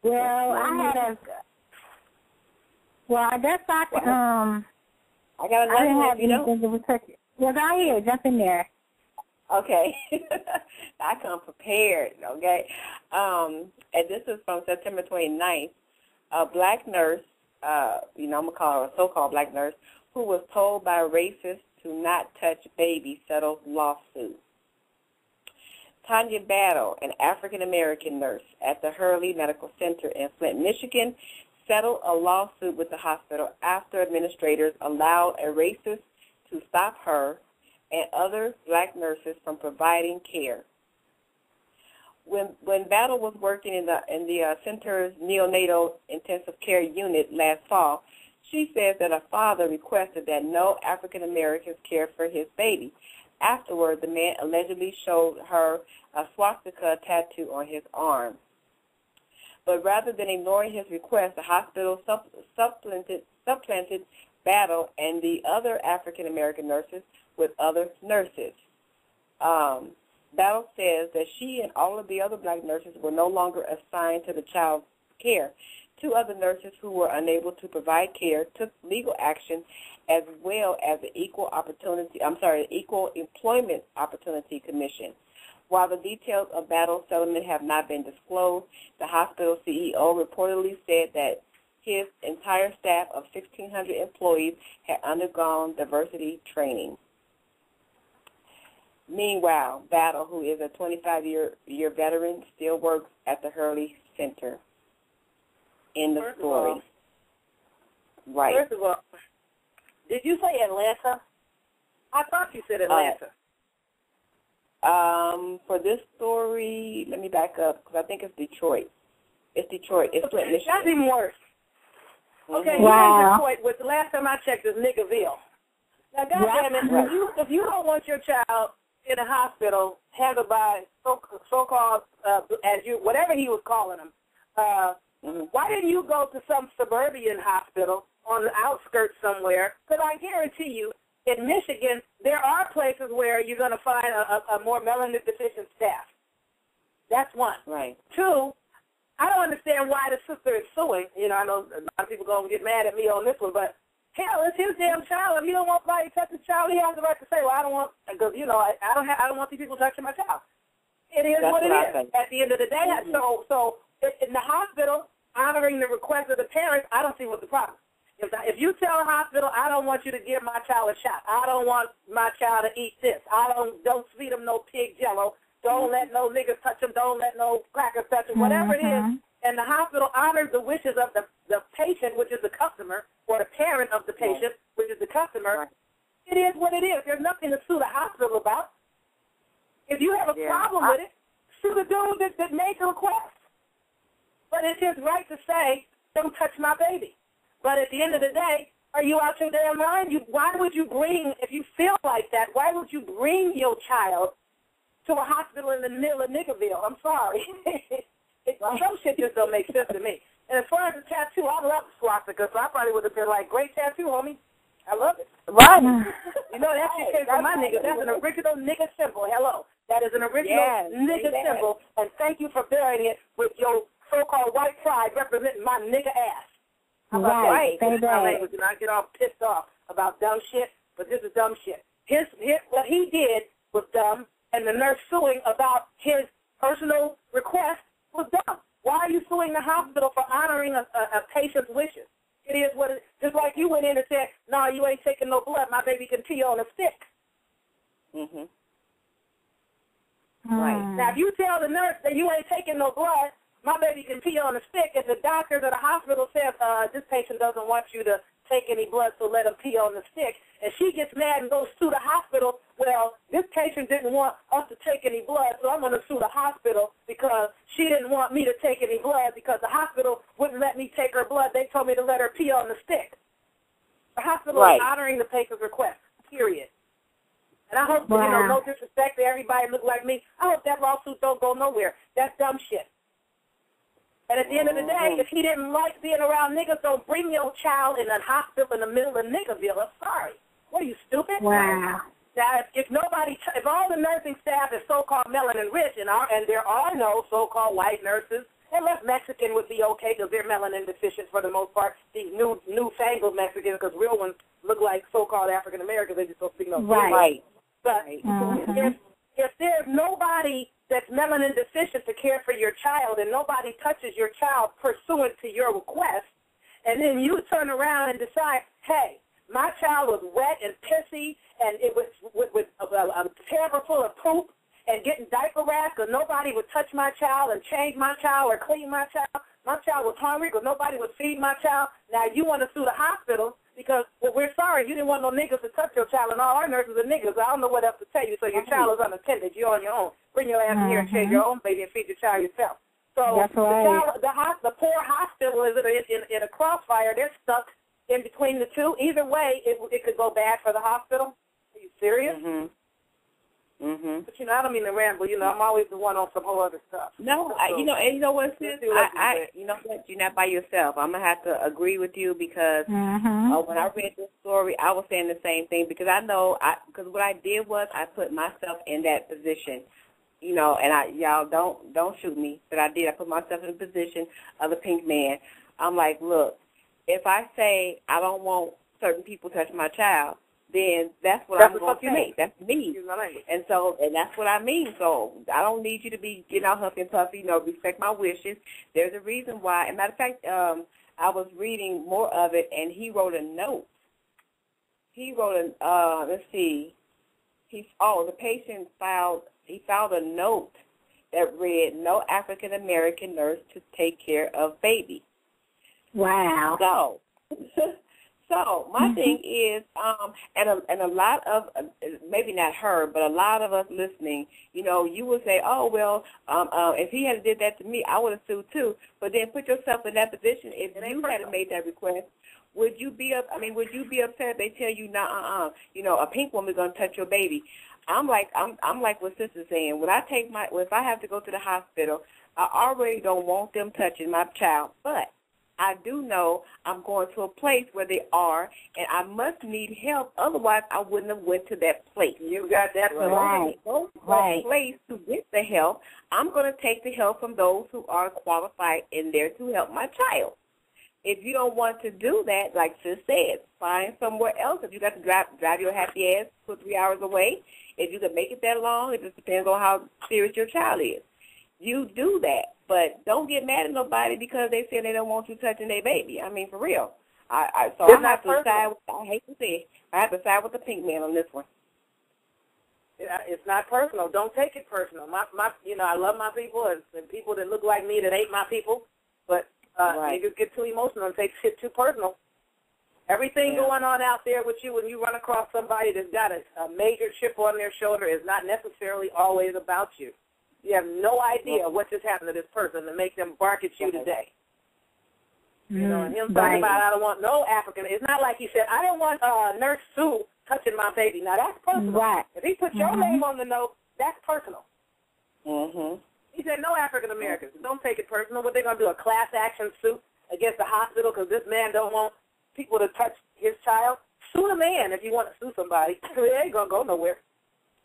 Well, I guess I got another didn't one, have anything to research. Well, go ahead, jump in there. Okay. I come prepared, okay? And this is from September 29th. A black nurse, I'm going to call her a so-called black nurse, who was told by racists to not touch baby settles lawsuit. Tanya Battle, an African-American nurse at the Hurley Medical Center in Flint, Michigan, settled a lawsuit with the hospital after administrators allowed a racist to stop her and other black nurses from providing care. When Battle was working in the center's neonatal intensive care unit last fall, she says that a father requested that no African Americans care for his baby. Afterward, the man allegedly showed her a swastika tattoo on his arm. But rather than ignoring his request, the hospital supplanted Battle and the other African American nurses with other nurses. Battle says that she and all of the other black nurses were no longer assigned to the child's care. Two other nurses who were unable to provide care took legal action, as well as the Equal Employment Opportunity Commission. While the details of Battle's settlement have not been disclosed, the hospital CEO reportedly said that his entire staff of 1,600 employees had undergone diversity training. Meanwhile, Battle, who is a 25-year veteran, still works at the Hurley Center. In the story. Right. First of all, did you say Atlanta? I thought you said Atlanta. For this story, let me back up, because I think it's Detroit. It's Detroit. It's Flint, Michigan. That's even worse. Okay, Wow. Detroit, which the last time I checked is Nickerville. Now, goddamn it, if you don't want your child in a hospital handled by so-called, whatever he was calling them, why didn't you go to some suburban hospital on the outskirts somewhere? Because I guarantee you, in Michigan, there are places where you're going to find a more melanin-deficient staff. That's one. Right. Two, I don't understand why the sister is suing. I know a lot of people going to get mad at me on this one, but hell, it's his damn child. If he don't want somebody to touch his child, he has the right to say, well, I don't want, because, I don't want these people touching my child. It is what it is. At the end of the day, so in the hospital, honoring the request of the parents, I don't see what the problem is. If you tell a hospital, I don't want you to give my child a shot. I don't want my child to eat this. Don't feed him no pig jello. Don't let no niggas touch him. Don't let no crackers touch him. Whatever it is, and the hospital honors the wishes of the patient, which is the customer, or the parent of the patient, which is the customer. It is what it is. There's nothing to sue the hospital about. If you have a problem with it, sue the dude that made the request. But it's his right to say, don't touch my baby. But at the end of the day, are you out your damn mind? Why would you bring, if you feel like that, why would you bring your child to a hospital in the middle of Nickerville? I'm sorry. Some shit just don't make sense to me. And as far as the tattoo, I love swastika, so I probably would have been like, great tattoo, homie. I love it. Right. That shit came from my nigga. That's an original nigga symbol. Hello. That is an original nigga symbol, and thank you for bearing it with your so-called white pride representing my nigga ass. How about that? My language, and I get all pissed off about dumb shit, but this is dumb shit. What he did was dumb, and the nurse suing about his personal request was dumb. Why are you suing the hospital for honoring a patient's wishes? It is what it is. Just like you went in and said, no, you ain't taking no blood. My baby can pee on a stick. Right. Now, if you tell the nurse that you ain't taking no blood, my baby can pee on a stick, and the doctor at the hospital says, this patient doesn't want you to take any blood, so let him pee on the stick, and she gets mad and goes to the hospital, well, this patient didn't want us to take any blood, so I'm going to sue the hospital because she didn't want me to take any blood because the hospital wouldn't let me take her blood. They told me to let her pee on the stick. The hospital is honoring the patient's request, period. And I hope, no disrespect to everybody look like me, I hope that lawsuit don't go nowhere. That's dumb shit. And at the end of the day, if he didn't like being around niggas, don't bring your child in a hospital in the middle of Niggerville. I'm sorry. What are you, stupid? Wow. Now, if all the nursing staff is so-called melanin rich, and there are no so-called white nurses unless Mexican would be okay because they're melanin deficient for the most part. These newfangled Mexicans, because real ones look like so-called African Americans, they just don't speak no Right. Right. But Mhm. if there's nobody that's melanin deficient to care for your child and nobody touches your child pursuant to your request, and then you turn around and decide, hey, my child was wet and pissy and it was with a terrible full of poop and getting diaper rash because nobody would touch my child and change my child or clean my child. My child was hungry because nobody would feed my child. Now you want to sue the hospital because, well, we're sorry, you didn't want no niggas to touch your child, and all our nurses are niggas. I don't know what else to tell you, so your child is unattended. You're on your own. Bring your ass in here and change your own baby and feed your child yourself. So That's right. the poor hospital is in a crossfire. They're stuck in between the two. Either way, it could go bad for the hospital. Are you serious? Mhm. Mhm. But, I don't mean to ramble. I'm always the one on some whole other stuff. No, and you know what, sis? You know what? You're not by yourself. I'm gonna have to agree with you because Mhm. when I read this story, I was saying the same thing because because what I did was I put myself in that position. And y'all don't shoot me, but I did. I put myself in the position of the pink man. I'm like, look, if I say I don't want certain people touch my child, then that's what I'm going to say. That's me. And that's what I mean. So I don't need you to be getting out huffy and puffy, respect my wishes. There's a reason why. As a matter of fact, I was reading more of it, and he wrote a note. He wrote let's see. The patient filed a note that read, no African-American nurse to take care of baby. Wow. So my thing is, and a lot of, maybe not her, but a lot of us listening, you would say, oh, well, if he had did that to me, I would have sued too. But then put yourself in that position. If you had made that request, would you be upset if they tell you, nah, a pink woman's going to touch your baby? I'm like what Sister's saying. If I have to go to the hospital, I already don't want them touching my child, but I do know I'm going to a place where they are, and I must need help. Otherwise, I wouldn't have went to that place. You got that right. Go to a place to get the help. I'm going to take the help from those who are qualified in there to help my child. If you don't want to do that, like Sis said, find somewhere else. If you got to drive your happy ass 2 or 3 hours away, if you can make it that long, it just depends on how serious your child is. You do that, but don't get mad at nobody because they say they don't want you touching their baby. I mean, for real. I have to side. I hate to say it, I have to side with the pink man on this one. Yeah, it's not personal. Don't take it personal. I love my people and people that look like me that ain't my people, but niggas get too emotional and take shit too personal. Everything going on out there with you when you run across somebody that's got a major chip on their shoulder is not necessarily always about you. You have no idea what just happened to this person to make them bark at you today. And him talking about, I don't want no African. It's not like he said, I don't want Nurse Sue touching my baby. Now, that's personal. Right. If he put your name on the note, that's personal. Mm-hmm. He said, no African Americans. Don't take it personal. What, they going to do, a class action suit against the hospital because this man don't want people to touch his child? Sue the man if you want to sue somebody. It ain't going to go nowhere.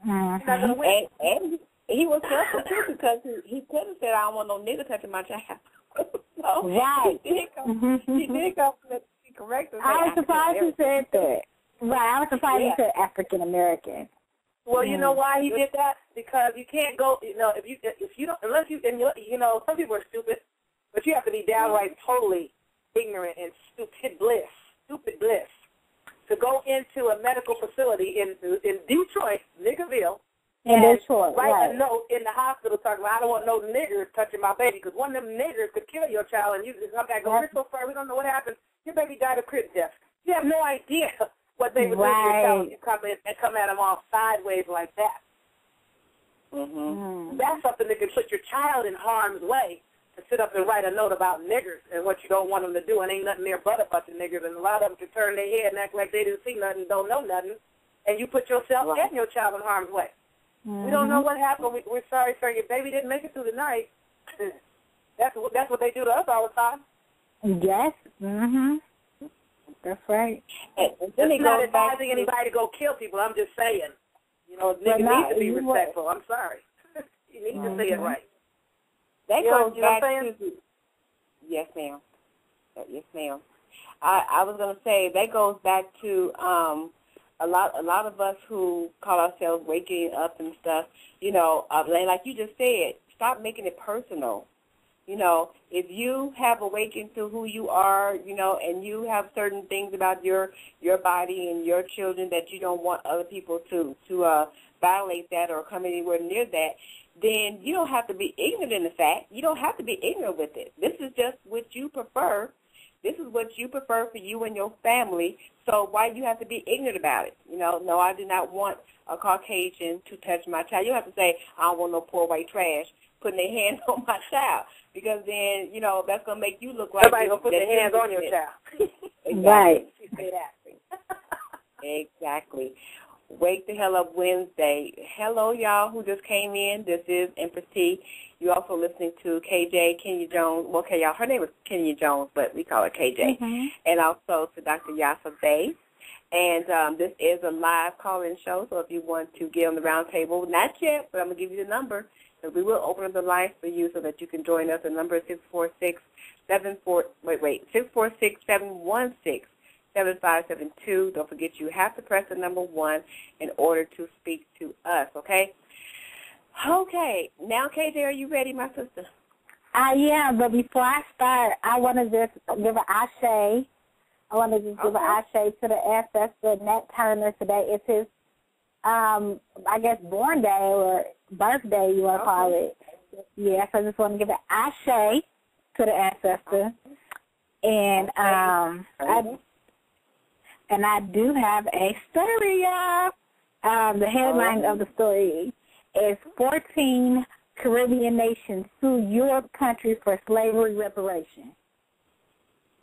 Mm-hmm. He's not going to win. And he was careful, too, because he could have said, I don't want no nigga touching my child. So right. He did go correct. I was surprised he said that. Right, I was surprised he said African American. Well, you know why he did that? Because you can't go, if you don't, unless you, and some people are stupid, but you have to be downright totally ignorant and stupid bliss to go into a medical facility in Detroit, Niggerville, and write a note in the hospital talking about, I don't want no niggers touching my baby, because one of them niggers could kill your child, and you just come back and go, we're so sorry, we don't know what happened. Your baby died of crib death. You have no idea what they would do to your child if you come in and come at them all sideways like that. Mm-hmm. That's something that can put your child in harm's way, to sit up and write a note about niggers and what you don't want them to do, and ain't nothing there but a bunch of niggers, and a lot of them can turn their head and act like they didn't see nothing, don't know nothing, and you put yourself and your child in harm's way. We don't know what happened. We're sorry, sir. Your baby didn't make it through the night. That's what they do to us all the time. Yes. Mhm. That's right. I'm not advising anybody to go kill people. I'm just saying, niggas need to be respectful. I'm sorry. You need to say it right. that goes back to, yes, ma'am. Yes, ma'am. I was going to say that goes back to a lot of us who call ourselves waking up and stuff. Like you just said, stop making it personal. If you have awakened to who you are, and you have certain things about your body and your children that you don't want other people to violate that or come anywhere near that, then you don't have to be ignorant in the fact. You don't have to be ignorant with it. This is just what you prefer. This is what you prefer for you and your family. So why do you have to be ignorant about it? No, I do not want a Caucasian to touch my child. You don't have to say, I don't want no poor white trash putting their hands on my child, because then, that's going to make you look like somebody going to put their hands on your child. Exactly. Right. Exactly. Wake the Hell Up Wednesday. Hello, y'all who just came in. This is Empress T. You're also listening to KJ, Kenya Jones. Well, okay, y'all, her name is Kenya Jones, but we call her KJ. Mm-hmm. And also to Dr. Yaffa Bay. And this is a live call-in show, so if you want to get on the round table, not yet, but I'm going to give you the number. So we will open up the line for you so that you can join us. The number is 646-716-7572. Don't forget you have to press the number 1 in order to speak to us, okay? Okay. Now, KJ, are you ready, my sister? I am, but before I start, I want to just give an ashe. I want to just give an ashe to the ancestor, Nat Turner. Today is his, I guess, born day or birthday, you want to call it. Yeah, so I just want to give an ashe to the ancestor. And I do have a story, y'all. The headline of the story is 14 Caribbean nations sue Europe countries for slavery reparation.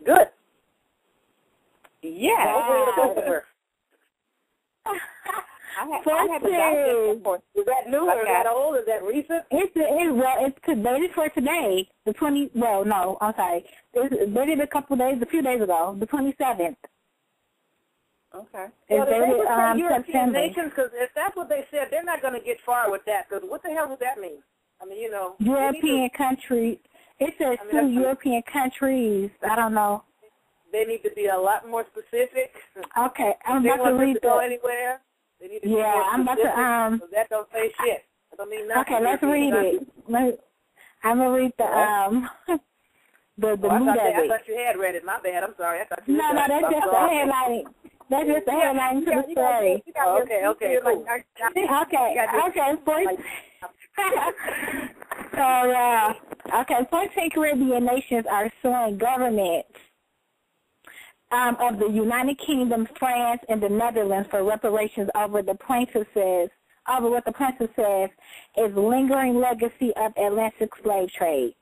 Good. Yeah. I had the doctor before. Is that new or is that old? Is that recent? It's dated for today. The 20. Well, no, I'm sorry. It's dated a few days ago. The 27th. Okay. Well, they would say European September. nations, because if that's what they said, they're not going to get far with that. Because what the hell does that mean? I mean, European countries. It says two European countries. I don't know. They need to be a lot more specific. Okay, I'm about to read go anywhere. They need to be more I'm about specific, so that don't say shit. That don't mean nothing. Okay, let's read it. I'm gonna read the mood of it. I thought you had read it. My bad. I'm sorry. I thought you No, that's just the headline. That's just the headline to the story. Okay, cool. Okay, 14 Caribbean nations are suing governments of the United Kingdom, France, and the Netherlands for reparations over what the plaintiff says is lingering legacy of Atlantic slave trade.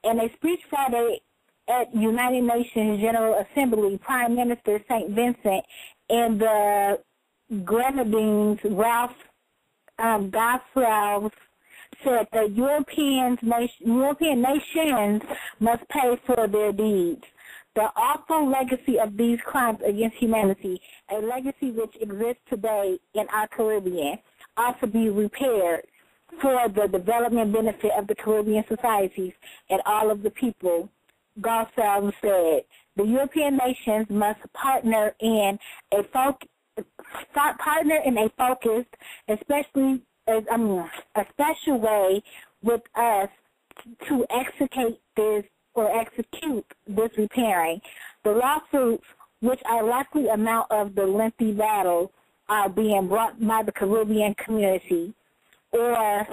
In a speech Friday at United Nations General Assembly, Prime Minister St. Vincent and the Grenadines, Ralph Gosselin, said that European nations must pay for their deeds. The awful legacy of these crimes against humanity, a legacy which exists today in our Caribbean, ought to be repaired for the development benefit of the Caribbean societies and all of the people, Gosselin said. The European nations must partner in a focused, a special way with us to execute this repairing. The lawsuits, which are likely amount of the lengthy battle, are being brought by the Caribbean community or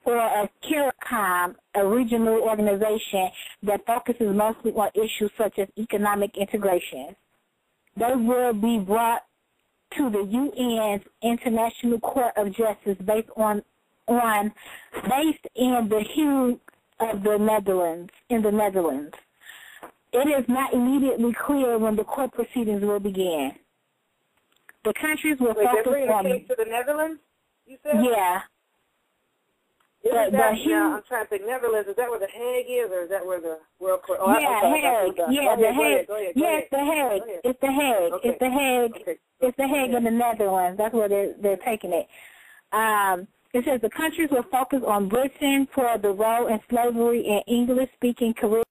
a CARICOM, a regional organization that focuses mostly on issues such as economic integration. They will be brought to the UN's International Court of Justice based in the Hague of the Netherlands. It is not immediately clear when the court proceedings will begin. The countries will focus on the case to the Netherlands, you said? Yeah. I'm trying to think. Netherlands, is that where the Hague is, or is that where the World Court? The Hague. The Hague. Yes, the Hague. It's the Hague. Okay. It's the Hague in the Netherlands. That's where they're taking it. It says the countries will focus on Britain for the role in slavery in English-speaking Caribbean